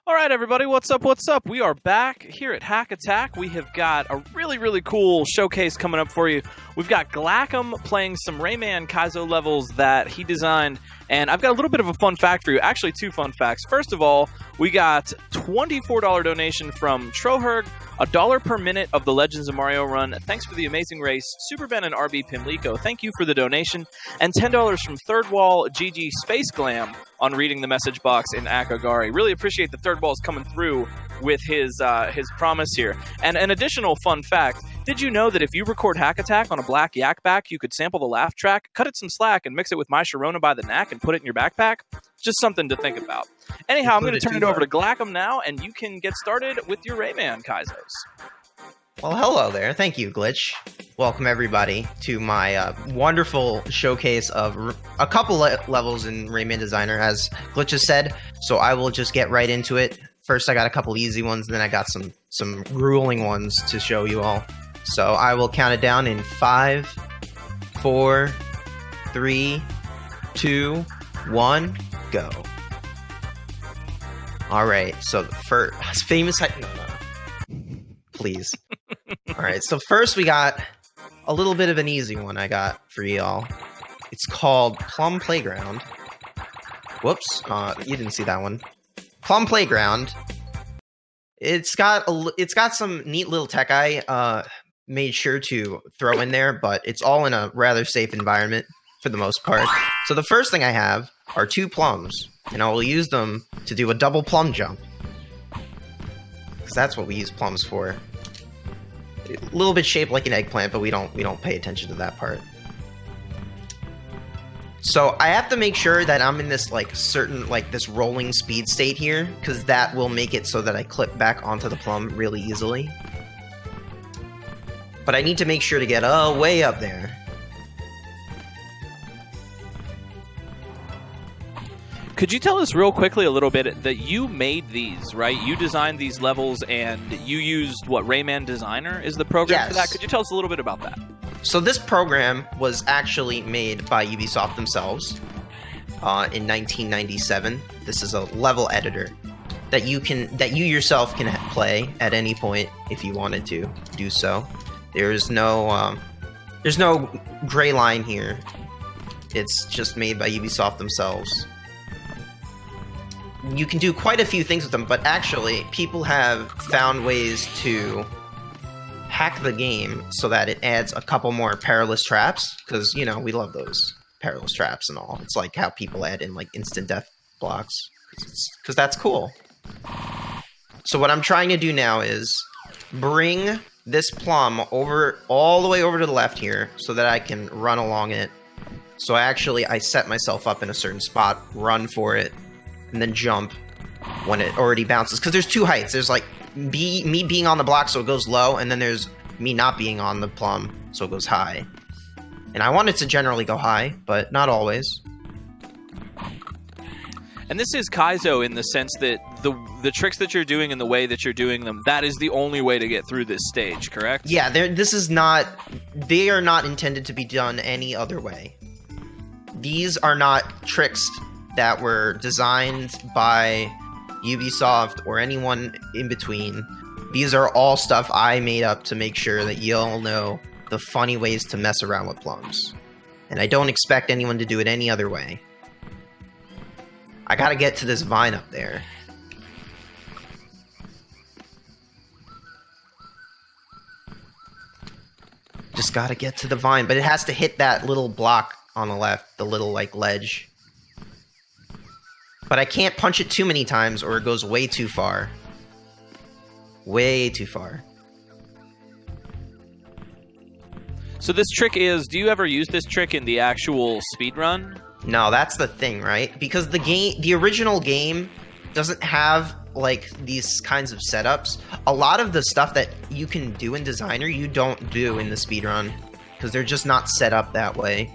All right, everybody, what's up, what's up? We are back here at Hack Attack. We have got a really, really cool showcase coming up for you. We've got Glackum playing some Rayman Kaizo levels that he designed, and I've got a little bit of a fun fact for you. Actually, two fun facts. First of all, we got $24 donation from Troherg, $1 per minute of the Legends of Mario run. Thanks for the amazing race, Super Ben and RB Pimlico. Thank you for the donation. And $10 from Third Wall GG Space Glam on reading the message box in Akagari. Really appreciate the Third Wall's coming through with his promise here. And an additional fun fact, did you know that if you record Hack Attack on a black yak back, you could sample the laugh track, cut it some slack, and mix it with My Sharona by the Knack and put it in your backpack? Just something to think about. Anyhow, I'm going to turn it over to Glackum now, and you can get started with your Rayman Kaizos. Well, hello there. Thank you, Glitch. Welcome, everybody, to my wonderful showcase of a couple levels in Rayman Designer, as Glitch has said. So I will just get right into it. First, I got a couple easy ones, then I got some grueling ones to show you all. So I will count it down in 5, 4, 3, 2, 1, go. All right. So the first famous no. Please. All right, so first we got a little bit of an easy one I got for y'all. It's called Plum Playground. Whoops, you didn't see that one. Plum Playground. It's got some neat little tech I made sure to throw in there, but it's all in a rather safe environment for the most part. So the first thing I have are 2 plums, and I will use them to do a double plum jump. Because that's what we use plums for. A little bit shaped like an eggplant, but we don't pay attention to that part. So I have to make sure that I'm in this this rolling speed state here, because that will make it so that I clip back onto the plum really easily. But I need to make sure to get way up there. Could you tell us real quickly a little bit that you made these, right? You designed these levels and you used, Rayman Designer is the program for that? Could you tell us a little bit about that? So this program was actually made by Ubisoft themselves in 1997. This is a level editor that you yourself can play at any point if you wanted to do so. There's no gray line here. It's just made by Ubisoft themselves. You can do quite a few things with them, but actually, people have found ways to hack the game so that it adds a couple more perilous traps, because, you know, we love those perilous traps and all. It's like how people add in, instant death blocks, because that's cool. So what I'm trying to do now is bring this plum all the way over to the left here so that I can run along it. So I set myself up in a certain spot, run for it, and then jump when it already bounces. Because there's 2 heights. There's me being on the block so it goes low, and then there's me not being on the plum so it goes high. And I want it to generally go high, but not always. And this is Kaizo in the sense that the tricks that you're doing and the way that you're doing them, that is the only way to get through this stage, correct? Yeah, they are not intended to be done any other way. These are not tricks that were designed by Ubisoft or anyone in between. These are all stuff I made up to make sure that you'll know the funny ways to mess around with plums. And I don't expect anyone to do it any other way. I gotta get to this vine up there. Just gotta get to the vine, but it has to hit that little block on the left, the little, ledge. But I can't punch it too many times or it goes way too far. Way too far. So this trick is, do you ever use this trick in the actual speedrun? No, that's the thing, right? Because the original game doesn't have, these kinds of setups. A lot of the stuff that you can do in Designer, you don't do in the speedrun. Because they're just not set up that way.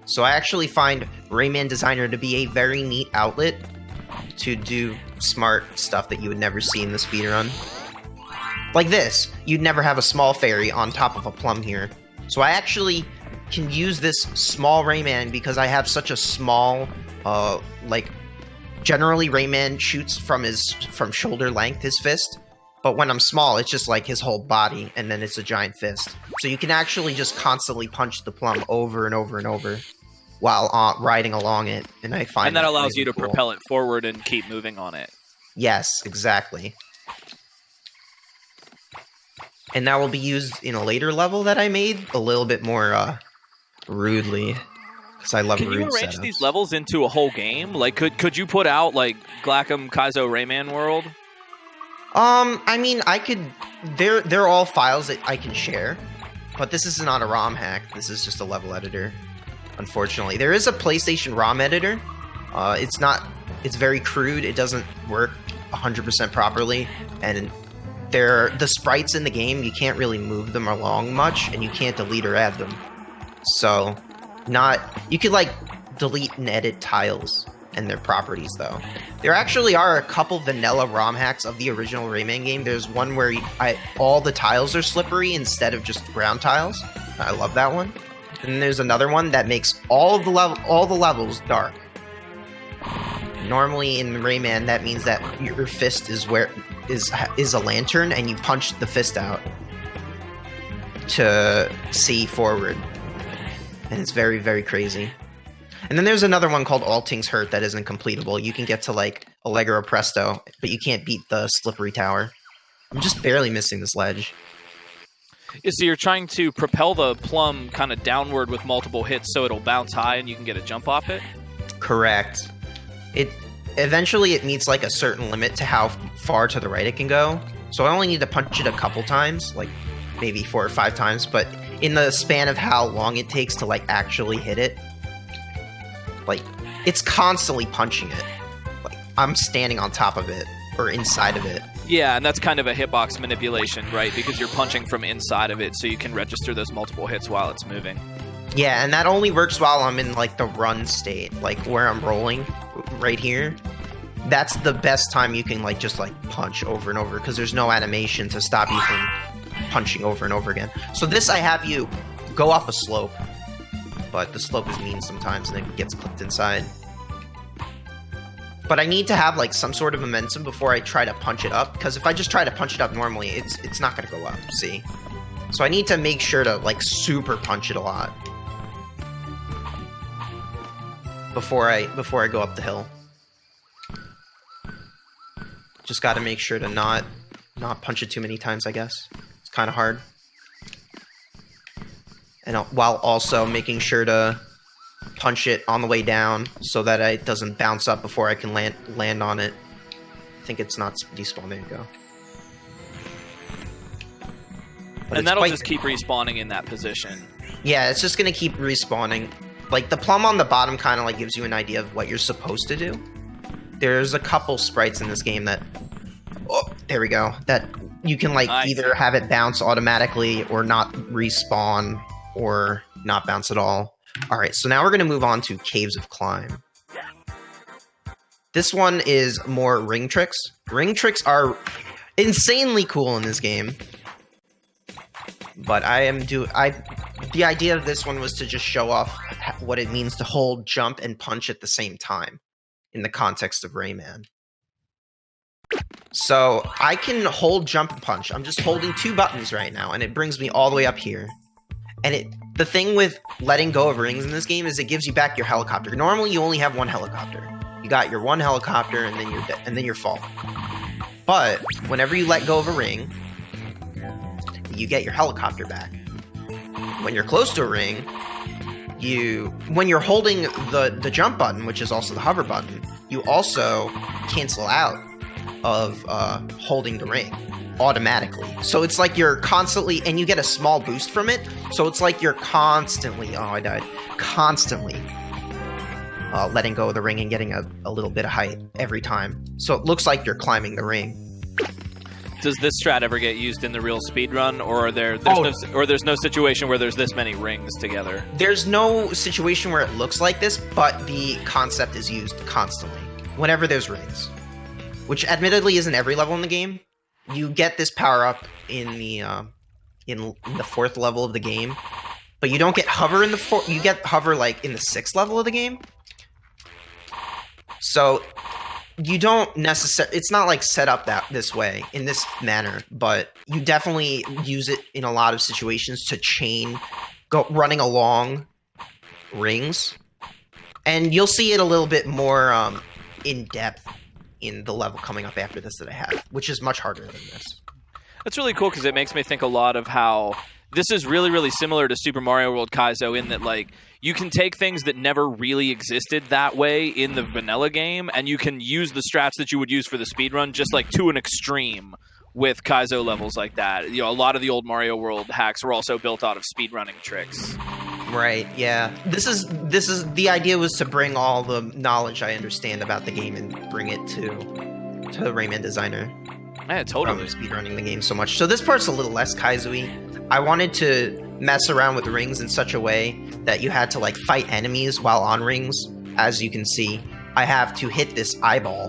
So I actually find Rayman Designer to be a very neat outlet to do smart stuff that you would never see in the speedrun. Like this, you'd never have a small fairy on top of a plum here. So I actually can use this small Rayman because I have such a small, generally Rayman shoots from shoulder length, his fist. But when I'm small, it's just like his whole body, and then it's a giant fist. So you can actually just constantly punch the plum over and over and over while riding along it, and I find that allows really you to cool. propel it forward and keep moving on it. Yes, exactly. And that will be used in a later level that I made, a little bit more rudely, because I love rude setups. Can you arrange setups. these levels into a whole game? Like, could you put out like Glackum Kaizo Rayman World? I mean, I could. They're all files that I can share, but this is not a ROM hack. This is just a level editor. Unfortunately, there is a PlayStation ROM editor. It's not. It's very crude. It doesn't work 100% properly, and the sprites in the game. You can't really move them along much, and you can't delete or add them. So, you could like delete and edit tiles and their properties, though. There actually are a couple vanilla ROM hacks of the original Rayman game. There's one where all the tiles are slippery instead of just ground tiles. I love that one. And there's another one that makes all the levels dark. Normally in Rayman, that means that your fist is a lantern, and you punch the fist out to see forward. And it's very, very crazy. And then there's another one called All Things Hurt that isn't completable. You can get to like Allegro Presto, but you can't beat the slippery tower. I'm just barely missing this ledge. Yeah, so you're trying to propel the plum kind of downward with multiple hits so it'll bounce high and you can get a jump off it? Correct. Eventually it meets like a certain limit to how far to the right it can go. So I only need to punch it a couple times, like maybe 4 or 5 times, but in the span of how long it takes to like actually hit it, like, it's constantly punching it. Like, I'm standing on top of it, or inside of it. Yeah, and that's kind of a hitbox manipulation, right? Because you're punching from inside of it, so you can register those multiple hits while it's moving. Yeah, and that only works while I'm in, like, the run state. Like, where I'm rolling, right here. That's the best time you can, like, just, like, punch over and over, because there's no animation to stop you from punching over and over again. So this, I have you go up a slope. But the slope is mean sometimes, and it gets clipped inside. But I need to have like some sort of momentum before I try to punch it up, because if I just try to punch it up normally, it's not going to go up. See, so I need to make sure to like super punch it a lot before I go up the hill. Just got to make sure to not punch it too many times. I guess it's kind of hard. And while also making sure to punch it on the way down so that it doesn't bounce up before I can land on it. I think it's not despawn. There you go. But and that'll just keep respawning in that position. Yeah, it's just going to keep respawning. Like, the plum on the bottom kind of like gives you an idea of what you're supposed to do. There's a couple sprites in this game that... Oh, there we go. That you can like either have it bounce automatically or not respawn, or not bounce at all. Alright, so now we're going to move on to Caves of Climb. This one is more ring tricks. Ring tricks are insanely cool in this game. But the idea of this one was to just show off what it means to hold, jump, and punch at the same time in the context of Rayman. So I can hold, jump, and punch. I'm just holding 2 buttons right now, and it brings me all the way up here. And the thing with letting go of rings in this game is it gives you back your helicopter. Normally, you only have 1 helicopter. You got your 1 helicopter, and then you're dead, and then you're falling. But whenever you let go of a ring, you get your helicopter back. When you're close to a ring, when you're holding the jump button, which is also the hover button, you also cancel out of holding the ring automatically. So it's like you're constantly, and you get a small boost from it, so it's like you're constantly, constantly letting go of the ring and getting a little bit of height every time. So it looks like you're climbing the ring. Does this strat ever get used in the real speedrun, or there's no situation where there's this many rings together? There's no situation where it looks like this, but the concept is used constantly whenever there's rings, which admittedly isn't every level in the game. You get this power up in the 4th level of the game, but you don't get hover in the 4th. You get hover like in the 6th level of the game. So you don't necessarily, it's not like set up this way, in this manner, but you definitely use it in a lot of situations to running along rings. And you'll see it a little bit more in depth in the level coming up after this that I have, which is much harder than this. That's really cool because it makes me think a lot of how this is really, really similar to Super Mario World Kaizo in that, like, you can take things that never really existed that way in the vanilla game, and you can use the strats that you would use for the speedrun just, like, to an extreme with Kaizo levels like that. You know, a lot of the old Mario World hacks were also built out of speedrunning tricks. Right, yeah. This is the idea was to bring all the knowledge I understand about the game and bring it to the Rayman designer. Yeah, totally. From speedrunning the game so much. So this part's a little less Kaizo-y. I wanted to mess around with rings in such a way that you had to, like, fight enemies while on rings. As you can see, I have to hit this eyeball,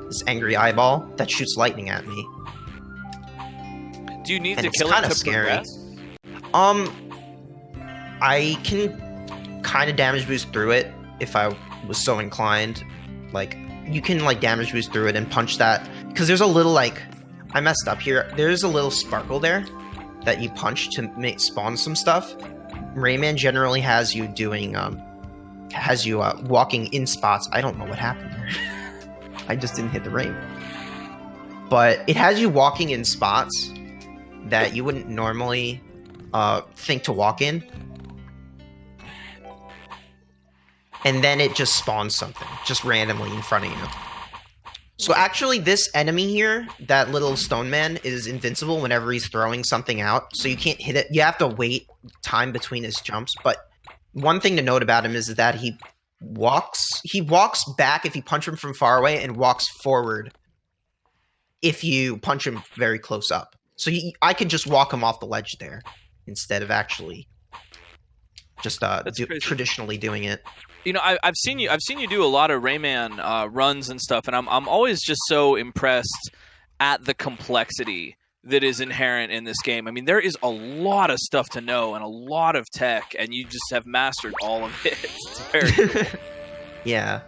this angry eyeball that shoots lightning at me. Do you need and to kill it to scary. progress? I can kind of damage boost through it if I was so inclined. Like, you can, like, damage boost through it and punch that. Because there's a little, like, I messed up here. There's a little sparkle there that you punch to spawn some stuff. Rayman generally has you doing, walking in spots. I don't know what happened there. I just didn't hit the ring. But it has you walking in spots that you wouldn't normally think to walk in. And then it just spawns something, just randomly in front of you. So actually, this enemy here, that little stone man, is invincible whenever he's throwing something out. So you can't hit it. You have to wait time between his jumps. But one thing to note about him is that he walks back if you punch him from far away and walks forward if you punch him very close up. So I could just walk him off the ledge there instead of actually just traditionally doing it. You know, I've seen you do a lot of Rayman runs and stuff, and I'm always just so impressed at the complexity that is inherent in this game. I mean, there is a lot of stuff to know and a lot of tech, and you just have mastered all of it. It's very cool. Yeah.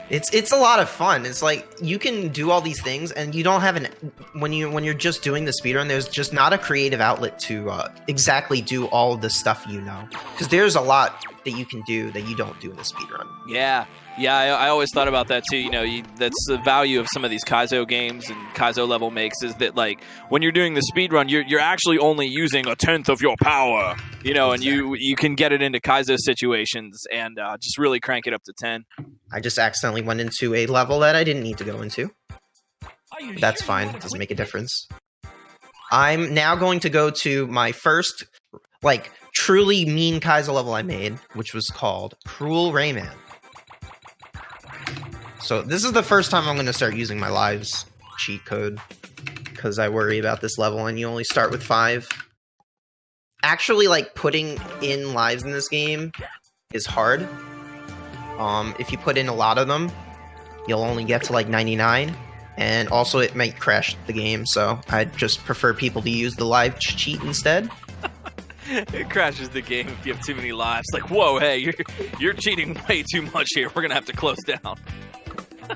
It's a lot of fun. It's like you can do all these things, and you don't have when you're just doing the speedrun, there's just not a creative outlet to exactly do all of the stuff you know. Because there's a lot that you can do that you don't do in the speedrun. Yeah. I always thought about that too. You know, that's the value of some of these Kaizo games and Kaizo level makes is that, like, when you're doing the speedrun, you're actually only using 1/10 of your power. You know, exactly. And you can get it into Kaizo situations and just really crank it up to 10. I just accidentally went into a level that I didn't need to go into. That's fine. It doesn't make a difference. I'm now going to go to my first, like, truly mean Kaizo level I made, which was called Cruel Rayman. So this is the first time I'm going to start using my lives cheat code, because I worry about this level, and you only start with 5. Actually, like, putting in lives in this game is hard. If you put in a lot of them, you'll only get to, like, 99, and also it might crash the game, so I'd just prefer people to use the live cheat instead. It crashes the game if you have too many lives. Like, whoa, hey, you're cheating way too much here. We're going to have to close down.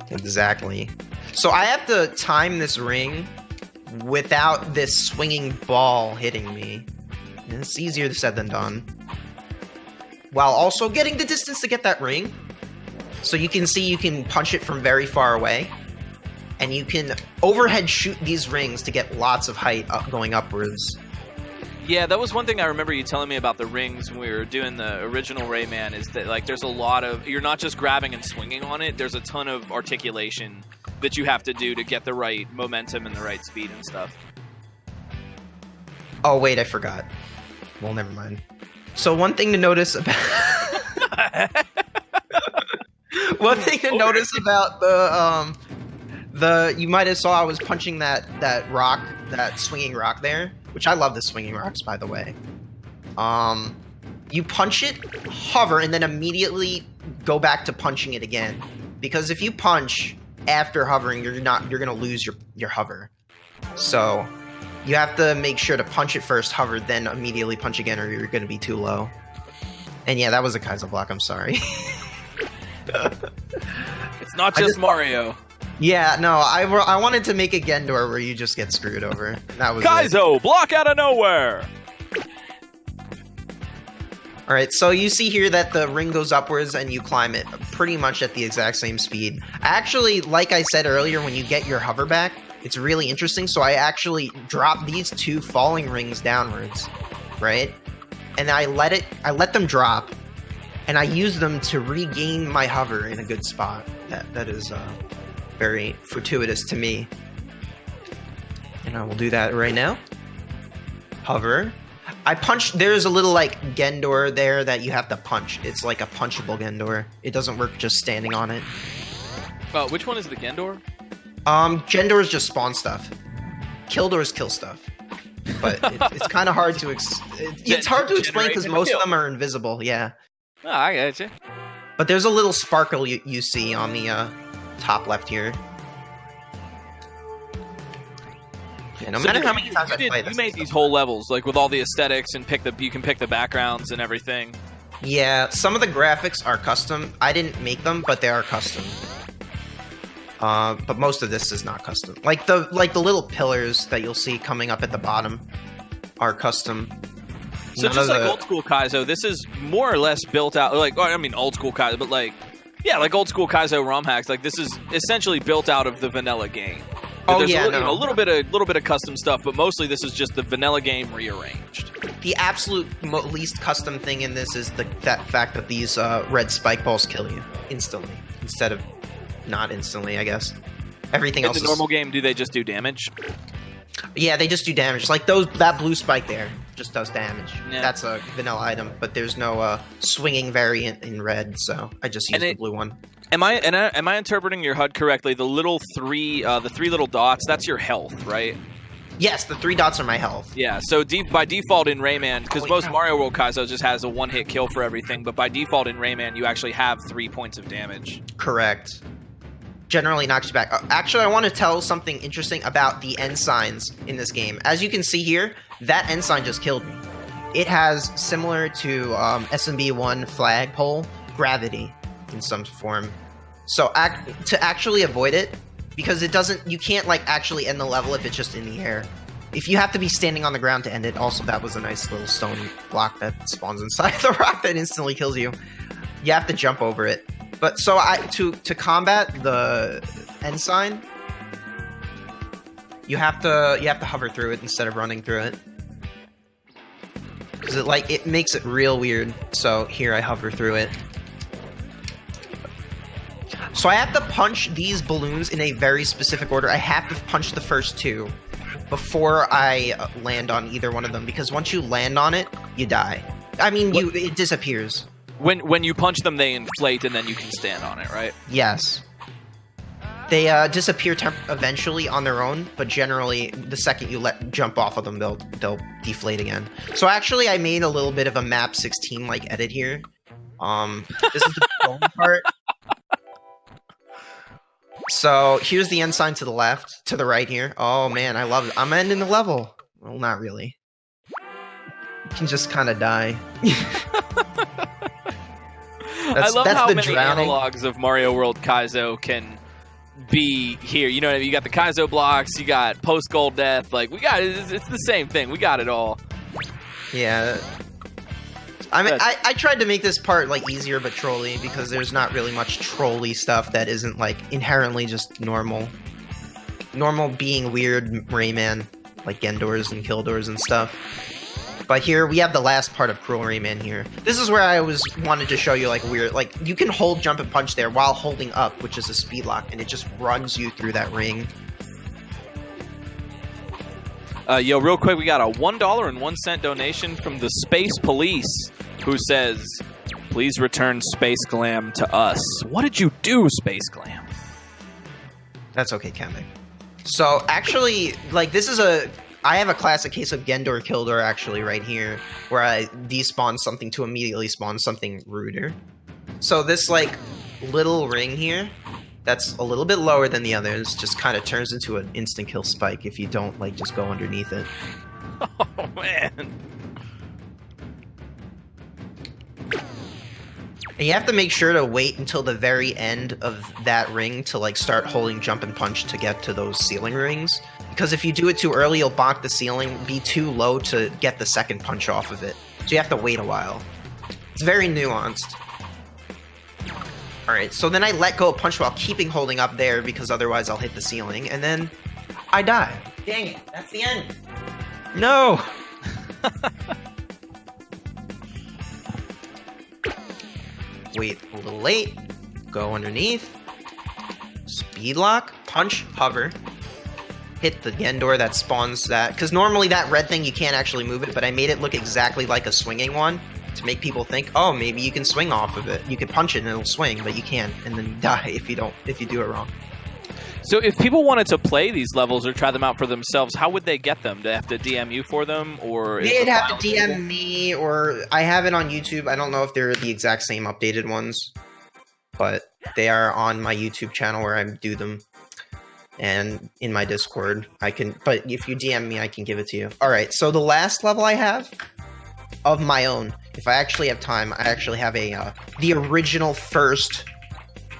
Exactly. So I have to time this ring without this swinging ball hitting me. And it's easier said than done. While also getting the distance to get that ring. So you can see you can punch it from very far away. And you can overhead shoot these rings to get lots of height going upwards. Yeah, that was one thing I remember you telling me about the rings when we were doing the original Rayman, is that, like, there's a lot of, you're not just grabbing and swinging on it, there's a ton of articulation that you have to do to get the right momentum and the right speed and stuff. Oh, wait, I forgot. Well, never mind. So one thing to notice about... one thing to notice about the you might have saw I was punching that rock, that swinging rock there, which I love the swinging rocks, by the way. You punch it, hover, and then immediately go back to punching it again. Because if you punch after hovering, you're gonna lose your hover. So you have to make sure to punch it first, hover, then immediately punch again, or you're gonna be too low. And yeah, that was a Kaizo block. I'm sorry. It's not just Mario. Yeah, no, I wanted to make a Gendor where you just get screwed over. That was it. Kaizo, block out of nowhere! Alright, so you see here that the ring goes upwards and you climb it pretty much at the exact same speed. Actually, like I said earlier, when you get your hover back, it's really interesting. So I actually drop these 2 falling rings downwards, right? And I let them drop, and I use them to regain my hover in a good spot. That is very fortuitous to me. And I will do that right now. Hover. I punch. There's a little like Gendor there that you have to punch. It's like a punchable Gendor. It doesn't work just standing on it. Which one is the Gendor? Gendors just spawn stuff. Killdors kill stuff. But it's kind of hard to it's hard to explain because most of them are invisible. Yeah. Oh, I get you. But there's a little sparkle you see on the top left here. Yeah, no matter how many times I play this, you made these whole levels like with all the aesthetics and you can pick the backgrounds and everything. Yeah, some of the graphics are custom. I didn't make them, but they are custom. But most of this is not custom. Like the little pillars that you'll see coming up at the bottom are custom. So just like old school Kaizo, this is more or less built out. Like, I mean, old school Kaizo, but like, yeah, like old school Kaizo ROM hacks. Like this is essentially built out of the vanilla game. But there's a little bit of custom stuff, but mostly this is just the vanilla game rearranged. The absolute least custom thing in this is that fact that these red spike balls kill you instantly instead of not instantly, I guess. Everything else in the normal game, do they just do damage? Yeah, they just do damage. Like that blue spike there just does damage. Yeah. That's a vanilla item, but there's no swinging variant in red, so I just use the blue one. Am I interpreting your HUD correctly? The three little dots, that's your health, right? Yes, the 3 dots are my health. Yeah, so by default in Rayman, because most Mario World Kaizo just has a one-hit kill for everything, but by default in Rayman, you actually have 3 points of damage. Correct. Generally knocks you back. Actually, I want to tell something interesting about the ensigns in this game. As you can see here, that ensign just killed me. It has, similar to SMB1 flagpole, gravity in some form. So to actually avoid it, because you can't like actually end the level if it's just in the air. If you have to be standing on the ground to end it, also that was a nice little stone block that spawns inside the rock that instantly kills you. You have to jump over it. But so to combat the ensign, you have to hover through it instead of running through it. Because it makes it real weird. So here I hover through it. So I have to punch these balloons in a very specific order. I have to punch the first 2 before I land on either one of them, because once you land on it, you die. I mean, it disappears. When you punch them, they inflate, and then you can stand on it, right? Yes. They disappear eventually on their own, but generally, the second you jump off of them, they'll deflate again. So actually, I made a little bit of a map 16 like edit here. This is the bone part. So here's the ensign to the right here. Oh man, I love it. I'm ending the level. Well, not really. You can just kind of die. I love how many analogs of Mario World Kaizo can be here. You know what I mean? You got the Kaizo blocks, you got post-gold death. Like, it's the same thing. We got it all. Yeah. I mean, I tried to make this part, like, easier but trolly, because there's not really much trolly stuff that isn't, like, inherently just normal. Normal being weird Rayman, like Gendors and Killdors and stuff. But here, we have the last part of Cruel Rayman here. This is where I wanted to show you, like, weird, like, you can hold jump and punch there while holding up, which is a speed lock, and it just runs you through that ring. Yo, real quick, we got a $1.01 donation from the Space Police, who says, "Please return Space Glam to us." What did you do, Space Glam? That's okay, Kame. So, actually, like, I have a classic case of Gendor Killdor actually right here, where I despawn something to immediately spawn something ruder. So this, like, little ring here, that's a little bit lower than the others, just kind of turns into an instant kill spike if you don't, like, just go underneath it. Oh, man. And you have to make sure to wait until the very end of that ring to like start holding jump and punch to get to those ceiling rings. Because if you do it too early, you'll bonk the ceiling, be too low to get the second punch off of it. So you have to wait a while. It's very nuanced. Alright, so then I let go of punch while keeping holding up there because otherwise I'll hit the ceiling, and then I die. Dang it, that's the end. No! Wait a little late. Go underneath. Speed lock. Punch. Hover. Hit the end door that spawns that. Because normally that red thing, you can't actually move it, but I made it look exactly like a swinging one to make people think, oh, maybe you can swing off of it. You can punch it and it'll swing, but you can't, and then die if you do it wrong. So if people wanted to play these levels or try them out for themselves, how would they get them? Do they have to DM you for them, or they'd have to DM me, or I have it on YouTube. I don't know if they're the exact same updated ones, but they are on my YouTube channel where I do them, and in my Discord. But if you DM me, I can give it to you. All right. So the last level I have of my own, if I actually have time, I actually have the original first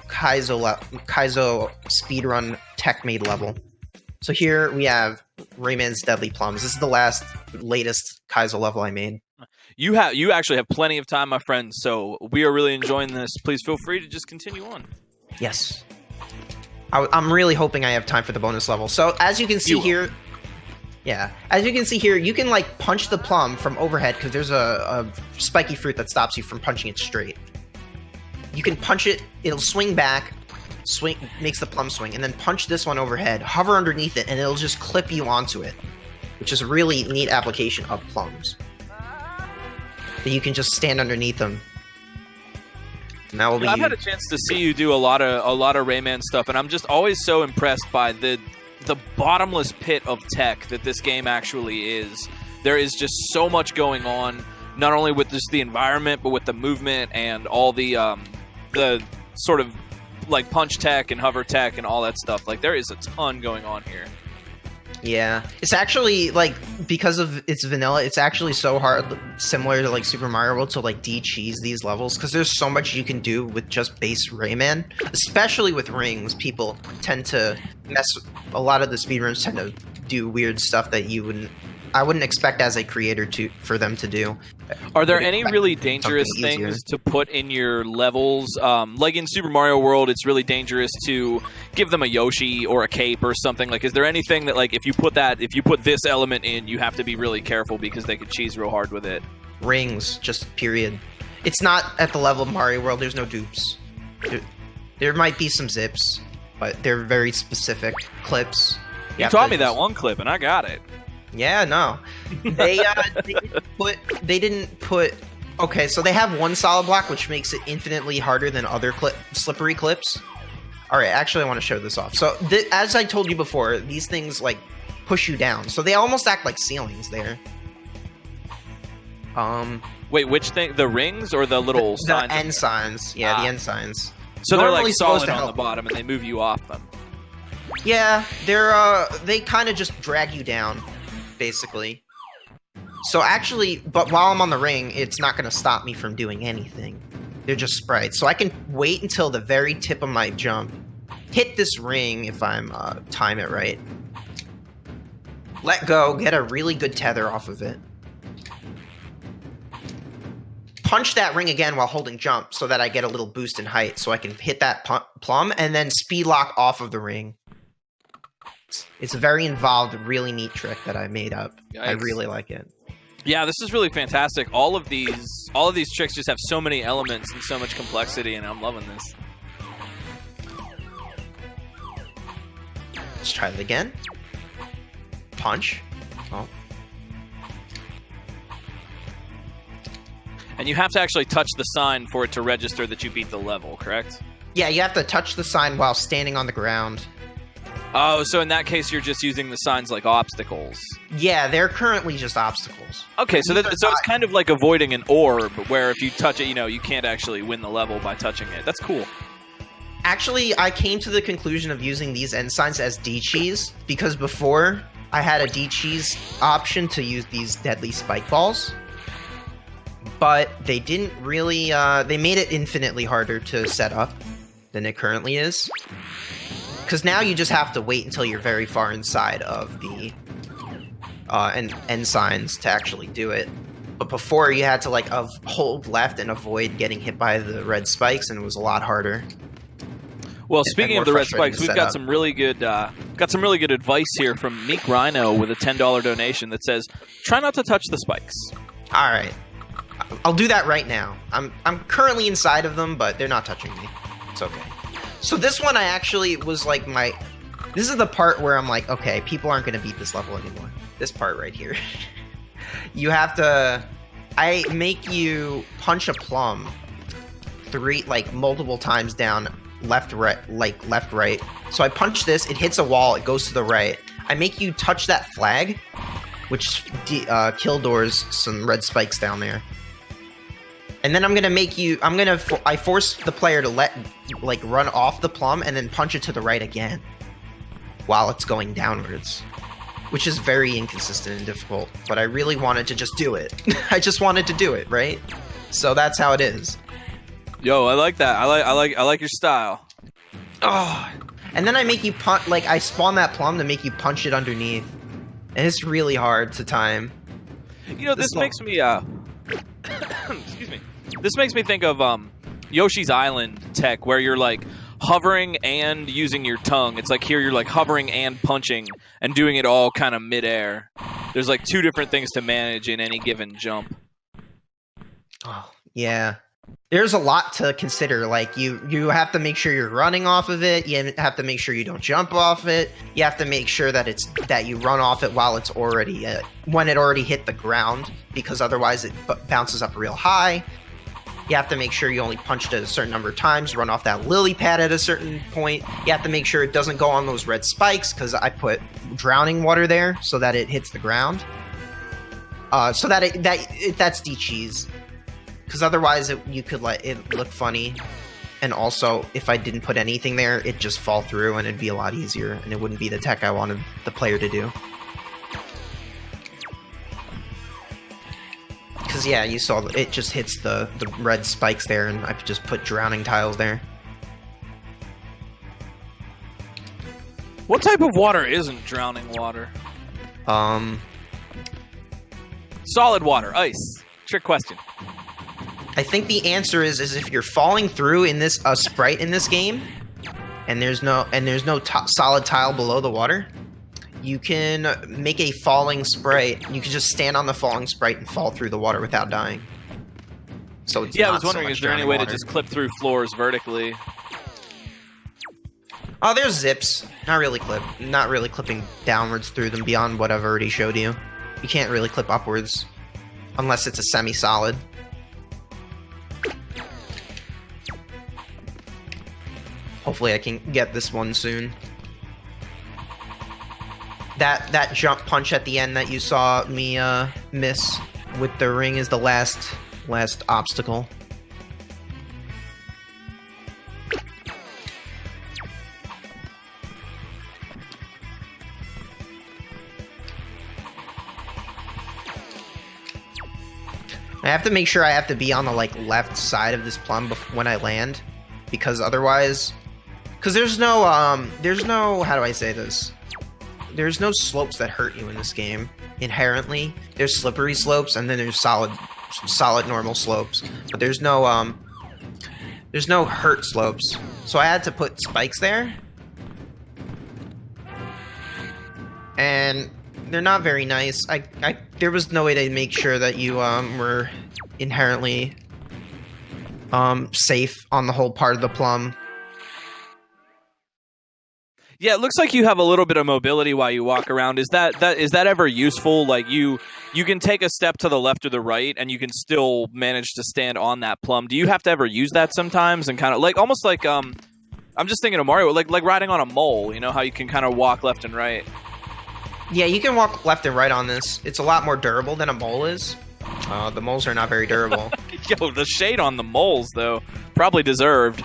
Kaizo speedrun tech-made level. So here we have Rayman's Deadly Plums. This is the latest Kaizo level I made. You actually have plenty of time, my friend, so we are really enjoying this. Please feel free to just continue on. Yes. I'm really hoping I have time for the bonus level. So as you can see here... Yeah. As you can see here, you can like punch the plum from overhead because there's a spiky fruit that stops you from punching it straight. You can punch it, it'll swing back, makes the plum swing, and then punch this one overhead, hover underneath it, and it'll just clip you onto it, which is a really neat application of plums. That you can just stand underneath them. And that will be... I've had a chance to see you do a lot of Rayman stuff, and I'm just always so impressed by the bottomless pit of tech that this game actually is. There is just so much going on, not only with just the environment, but with the movement and all the sort of like punch tech and hover tech and all that stuff. Like, there is a ton going on here. Yeah. It's actually, like, because of its vanilla, it's actually so hard, similar to, like, Super Mario World, to, like, de-cheese these levels, because there's so much you can do with just base Rayman. Especially with rings, people tend to a lot of the speedruns tend to do weird stuff that I wouldn't expect as a creator for them to do. Are there any really dangerous things to put in your levels? Like in Super Mario World, it's really dangerous to give them a Yoshi or a cape or something. Like, is there anything that, like, if you put this element in, you have to be really careful because they could cheese real hard with it? Rings, just period. It's not at the level of Mario World. There's no dupes. There might be some zips, but they're very specific clips. You taught me that one clip, and I got it. Yeah, no. They didn't put... Okay, so they have one solid block, which makes it infinitely harder than other slippery clips. Alright, actually I want to show this off. So, as I told you before, these things, like, push you down. So they almost act like ceilings there. Wait, which thing? The rings or the little signs? The end signs. Yeah, the end signs. So they're, like, solid on the bottom, and they move you off them. Yeah, they kind of just drag you down, basically. So actually, but while I'm on the ring, it's not going to stop me from doing anything. They're just sprites. So I can wait until the very tip of my jump, hit this ring if I'm time it right. Let go, get a really good tether off of it. Punch that ring again while holding jump so that I get a little boost in height so I can hit that plum and then speed lock off of the ring. It's a very involved, really neat trick that I made up. Yikes. I really like it. Yeah, this is really fantastic. All of these tricks just have so many elements and so much complexity, and I'm loving this. Let's try it again. Punch. Oh. And you have to actually touch the sign for it to register that you beat the level, correct? Yeah, you have to touch the sign while standing on the ground. Oh, so in that case, you're just using the signs like obstacles. Yeah, they're currently just obstacles. Okay, so it's kind of like avoiding an orb, where if you touch it, you can't actually win the level by touching it. That's cool. Actually, I came to the conclusion of using these end signs as D-cheese, because before, I had a D-cheese option to use these deadly spike balls. but they didn't really, they made it infinitely harder to set up than it currently is. Because now you just have to wait until you're very far inside of the end signs to actually do it. But before, you had to like hold left and avoid getting hit by the red spikes, and it was a lot harder. Well, speaking of the red spikes, we've got some really good advice here from Meek Rhino with a $10 donation that says, "Try not to touch the spikes." All right, I'll do that right now. I'm currently inside of them, but they're not touching me. It's okay. So this one, I actually was like this is the part where I'm like, okay, people aren't going to beat this level anymore. This part right here. You have to... I make you punch a plum multiple times down, left, right. So I punch this, it hits a wall, it goes to the right. I make you touch that flag, which kill doors some red spikes down there. And then I'm gonna make you... I force the player to run off the plum and then punch it to the right again while it's going downwards, which is very inconsistent and difficult. But I really wanted to just do it. I just wanted to do it, right? So that's how it is. Yo, I like that. I like your style. Oh, and then I make you punch. Like I spawn that plum to make you punch it underneath, and it's really hard to time. You know, this makes me excuse me. This makes me think of Yoshi's Island tech, where you're like hovering and using your tongue. It's like here you're like hovering and punching and doing it all kind of midair. There's like two different things to manage in any given jump. Oh, yeah. There's a lot to consider. Like you have to make sure you're running off of it. You have to make sure you don't jump off it. You have to make sure that you run off it while it's already when it already hit the ground, because otherwise it bounces up real high. You have to make sure you only punched it a certain number of times, run off that lily pad at a certain point. You have to make sure it doesn't go on those red spikes, because I put drowning water there so that it hits the ground. So that's de-cheese. Because otherwise you could let it look funny. And also, if I didn't put anything there, it'd just fall through and it'd be a lot easier. And it wouldn't be the tech I wanted the player to do. Because, yeah, you saw it just hits the red spikes there, and I just put drowning tiles there. What type of water isn't drowning water? Solid water, ice. Trick question. I think the answer is if you're falling through in this sprite in this game, and there's no solid tile below the water, you can make a falling sprite. You can just stand on the falling sprite and fall through the water without dying. So it's I was wondering, is there any way to just clip through floors vertically? Oh, there's zips. Not really clipping downwards through them beyond what I've already showed you. You can't really clip upwards unless it's a semi-solid. Hopefully I can get this one soon. That jump punch at the end that you saw me miss with the ring is the last obstacle. I have to make sure I have to be on the left side of this plum when I land, because otherwise, there's no how do I say this? There's no slopes that hurt you in this game inherently. There's slippery slopes, and then there's solid normal slopes, but there's no hurt slopes. So I had to put spikes there, and they're not very nice. There was no way to make sure that you were inherently safe on the whole part of the plum. Yeah, it looks like you have a little bit of mobility while you walk around. Is that ever useful? Like you can take a step to the left or the right, and you can still manage to stand on that plum. Do you have to ever use that sometimes? And kind of almost like I'm just thinking of Mario, like riding on a mole. You know how you can kind of walk left and right. Yeah, you can walk left and right on this. It's a lot more durable than a mole is. The moles are not very durable. Yo, the shade on the moles though, probably deserved.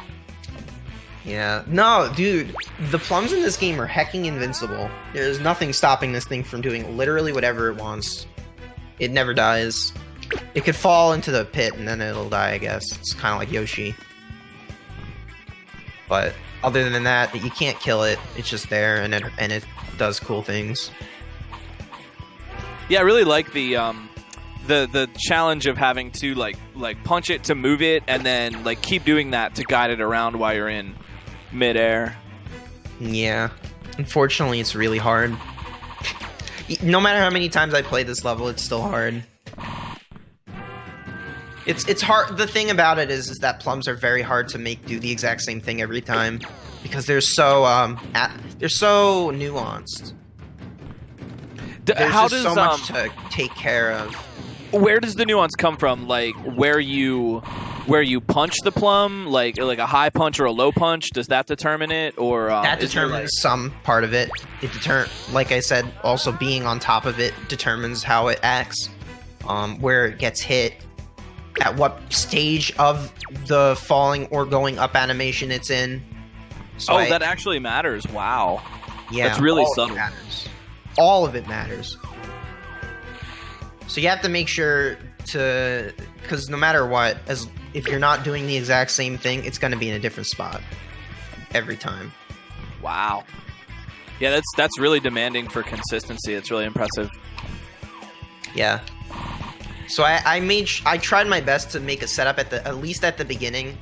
Yeah. No, dude. The plums in this game are hecking invincible. There's nothing stopping this thing from doing literally whatever it wants. It never dies. It could fall into the pit and then it'll die, I guess. It's kind of like Yoshi. But other than that, you can't kill it. It's just there, and it does cool things. Yeah, I really like the challenge of having to like punch it to move it, and then like keep doing that to guide it around while you're in midair. Yeah, unfortunately, it's really hard. No matter how many times I play this level, it's still hard. It's hard. The thing about it is that plums are very hard to make do the exact same thing every time because they're so nuanced. How There's does so much to take care of. Where does the nuance come from? Like where you punch the plum, like a high punch or a low punch? Does that determine it, or that determines some part of it? Like I said, also being on top of it determines how it acts, where it gets hit, at what stage of the falling or going up animation it's in. So that actually matters. Wow. Yeah, that's really subtle. All of it matters. So you have to make sure to, because no matter what, if you're not doing the exact same thing, it's going to be in a different spot every time. Wow. Yeah, that's really demanding for consistency. It's really impressive. Yeah. So I tried my best to make a setup at least at the beginning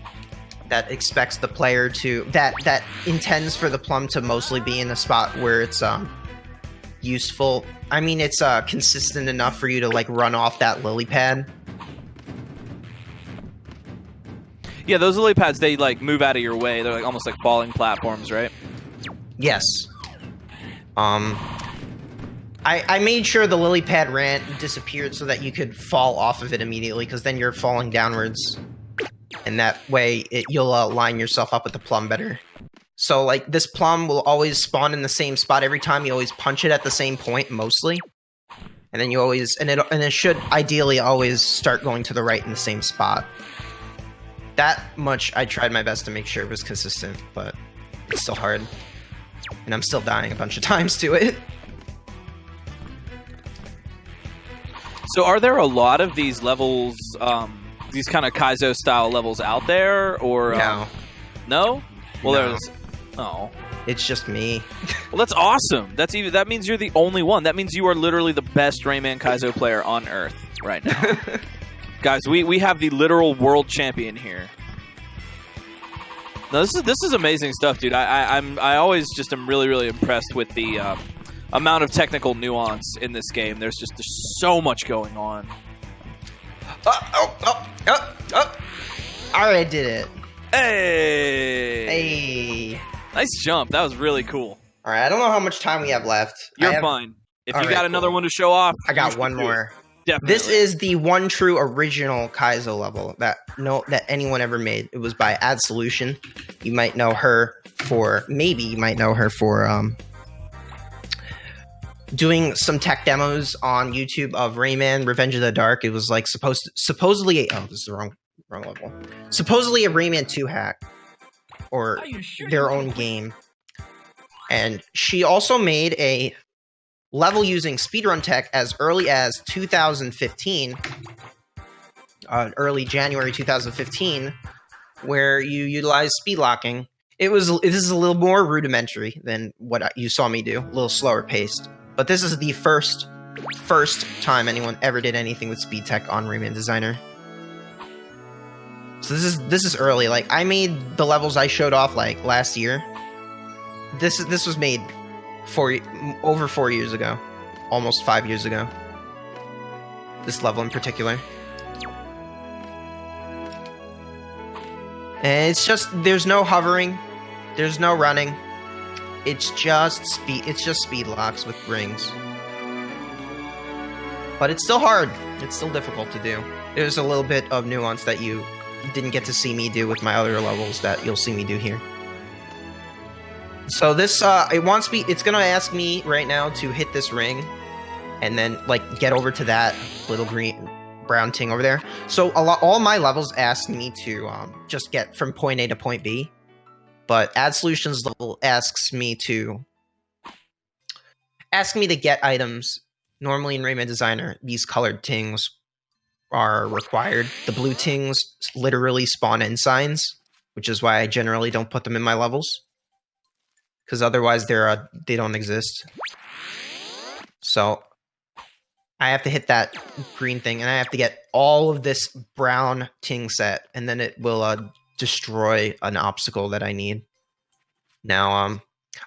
that expects the player to that intends for the plum to mostly be in a spot where it's useful. I mean, it's consistent enough for you to like run off that lily pad. Yeah, those lily pads, they like move out of your way. They're like almost like falling platforms, right? Yes. I made sure the lily pad disappeared so that you could fall off of it immediately, because then you're falling downwards, and that way you'll line yourself up with the plum better. So like this plum will always spawn in the same spot every time. You always punch it at the same point mostly, and then you always and it should ideally always start going to the right in the same spot. That much I tried my best to make sure it was consistent, but it's still hard, and I'm still dying a bunch of times to it. So are there a lot of these levels, these kind of Kaizo style levels out there, or No. No? Well, No. there's. Oh. It's just me. Well, that's awesome. That means you're the only one. That means you are literally the best Rayman Kaizo player on Earth right now. Guys, we have the literal world champion here. No, this is amazing stuff, dude. I always just am really impressed with the amount of technical nuance in this game. There's so much going on. Alright, I did it. Hey! Nice jump. That was really cool. Alright, I don't know how much time we have left. You're fine. If you got another one to show off, I got one more. Definitely. This is the one true original Kaizo level that anyone ever made. It was by Adsolution. You might know her for doing some tech demos on YouTube of Rayman Revenge of the Dark. It was like supposedly this is the wrong level. Supposedly a Rayman 2 hack or their own game. And she also made a level using speedrun tech as early as 2015, early January 2015, where you utilize speed locking. This is a little more rudimentary than what you saw me do, a little slower paced. But this is the first time anyone ever did anything with speed tech on Rayman Designer. So this is early. Like I made the levels I showed off like last year. This was made over 4 years ago, almost 5 years ago. This level in particular. And it's just there's no hovering, there's no running. It's just speed locks with rings. But it's still hard. It's still difficult to do. There's a little bit of nuance that you didn't get to see me do with my other levels that you'll see me do here. So this it's gonna ask me right now to hit this ring and then like get over to that little brown thing over there. So all my levels ask me to just get from point A to point B. But Adsolution's level asks me to get items. Normally in Rayman Designer, these colored things are required. The blue tings literally spawn ensigns, which is why I generally don't put them in my levels, because otherwise they don't exist. So I have to hit that green thing, and I have to get all of this brown ting set, and then it will destroy an obstacle that I need. Now, I'm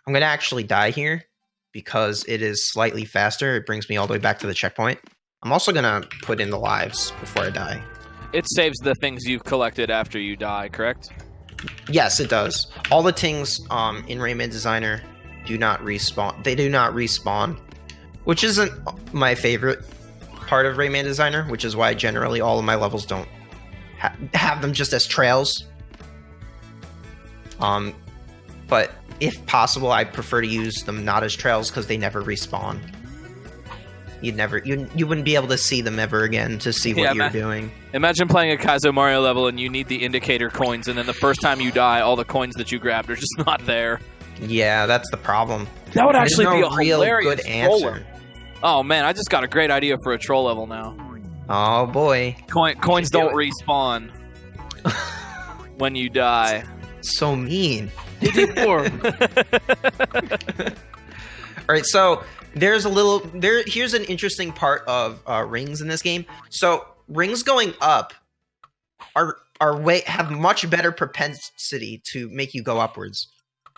going to actually die here because it is slightly faster. It brings me all the way back to the checkpoint. I'm also going to put in the lives before I die. It saves the things you've collected after you die, correct? Yes, it does. All the things in Rayman Designer do not respawn. They do not respawn, which isn't my favorite part of Rayman Designer, which is why generally all of my levels don't have them just as trails. But if possible, I prefer to use them not as trails because they never respawn. You wouldn't be able to see them ever again to see what you're doing. Imagine playing a Kaizo Mario level and you need the indicator coins, and then the first time you die, all the coins that you grabbed are just not there. Yeah, that's the problem. That would actually be a real hilarious good answer. Oh man, I just got a great idea for a troll level now. Oh boy. Coins don't respawn when you die. So mean. All right, so here's an interesting part of rings in this game. So rings going up have much better propensity to make you go upwards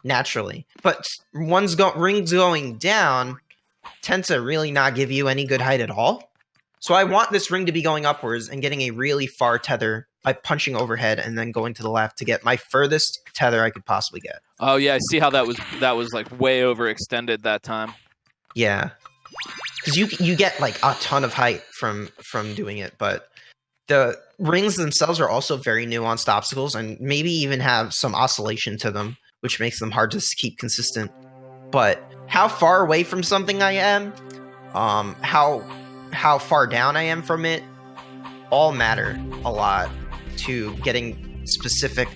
naturally, but rings going down tend to really not give you any good height at all. So I want this ring to be going upwards and getting a really far tether by punching overhead and then going to the left to get my furthest tether I could possibly get. Oh yeah, I see how that was like way overextended that time. Yeah, because you get like a ton of height from doing it, but the rings themselves are also very nuanced obstacles and maybe even have some oscillation to them, which makes them hard to keep consistent. But how far away from something I am, how far down I am from it, all matter a lot to getting specific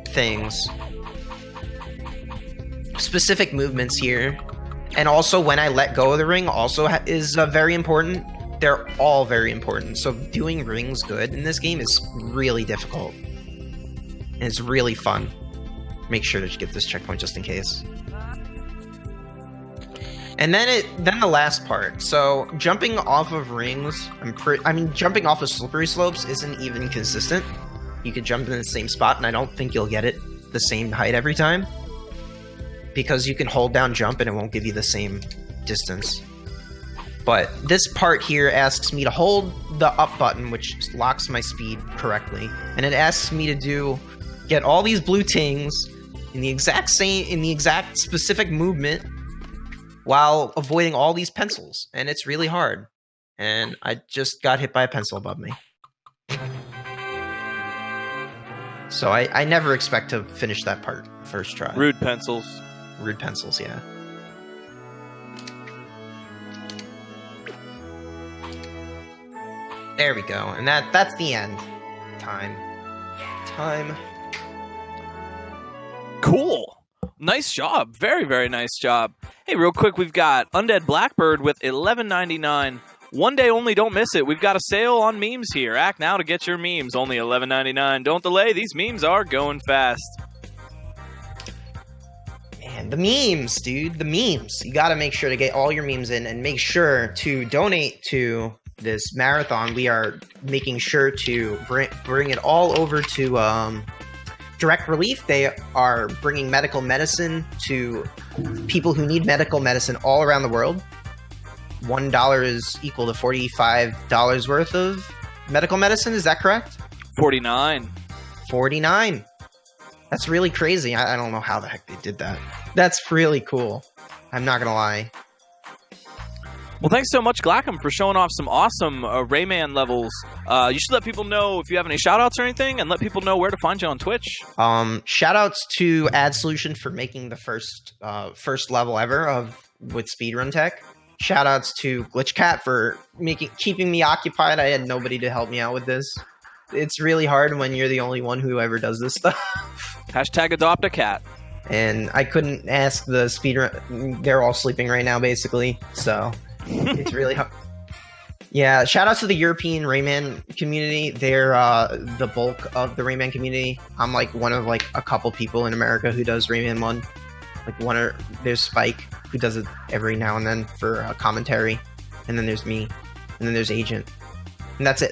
things, specific movements here. And also when I let go of the ring also is very important. They're all very important. So doing rings good in this game is really difficult. And it's really fun. Make sure to get this checkpoint just in case. And then the last part. So jumping off of rings, jumping off of slippery slopes isn't even consistent. You could jump in the same spot, and I don't think you'll get it the same height every time, because you can hold down jump and it won't give you the same distance. But this part here asks me to hold the up button, which locks my speed correctly, and it asks me to get all these blue tings in the exact specific movement while avoiding all these pencils, and it's really hard. And I just got hit by a pencil above me. So I never expect to finish that part first try. Rude pencils. Rude pencils, yeah. There we go, and that's the end. Time. Cool. Nice job. Very, very nice job. Hey, real quick, we've got Undead Blackbird with $11.99. One day only, don't miss it. We've got a sale on memes here. Act now to get your memes. Only $11.99. Don't delay. These memes are going fast. Man, the memes, dude. The memes. You got to make sure to get all your memes in and make sure to donate to this marathon. We are making sure to bring it all over to Direct Relief. They are bringing medical medicine to people who need medical medicine all around the world. $1 is equal to $45 worth of medical medicine. Is that correct? 49. That's really crazy. I don't know how the heck they did that. That's really cool. I'm not going to lie. Well, thanks so much, Glackum, for showing off some awesome Rayman levels. You should let people know if you have any shout-outs or anything, and let people know where to find you on Twitch. Shout-outs to Adsolution for making the first level ever with speedrun tech. Shout-outs to GlitchCat for keeping me occupied. I had nobody to help me out with this. It's really hard when you're the only one who ever does this stuff. Hashtag adopt a cat. And I couldn't ask the speedrun. They're all sleeping right now, basically. So it's really hard. Yeah, shout out to the European Rayman community. They're the bulk of the Rayman community. I'm like one of like a couple people in America who does Rayman 1. Like there's Spike who does it every now and then for commentary, and then there's me, and then there's Agent, and that's it.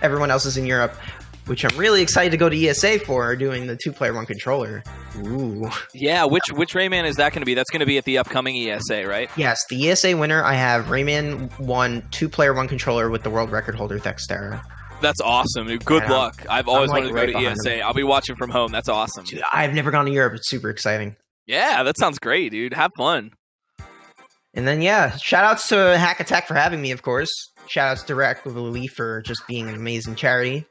Everyone else is in Europe, which I'm really excited to go to ESA for, doing the 2-player 1 controller. Ooh. Yeah, which Rayman is that going to be? That's going to be at the upcoming ESA, right? Yes, the ESA winner, I have Rayman 1 2-player 1 controller with the world record holder Thextera. That's awesome, dude. Good luck. I've always wanted to go to ESA. I'll be watching from home. That's awesome. Dude, I've never gone to Europe. It's super exciting. Yeah, that sounds great, dude. Have fun. And then, yeah, shout-outs to Hack Attack for having me, of course. Shout-outs to Relief for just being an amazing charity.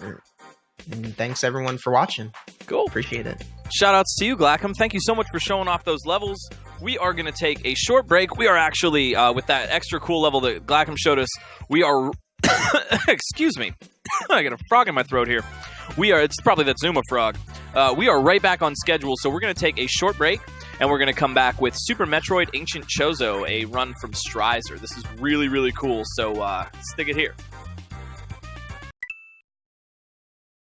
And thanks, everyone, for watching. Cool. Appreciate it. Shout-outs to you, Glackum. Thank you so much for showing off those levels. We are going to take a short break. We are actually, with that extra cool level that Glackum showed us, we are... Excuse me. I got a frog in my throat here. It's probably that Zuma frog. We are right back on schedule, so we're going to take a short break, and we're going to come back with Super Metroid Ancient Chozo, a run from Strizer. This is really, really cool, so stick it here.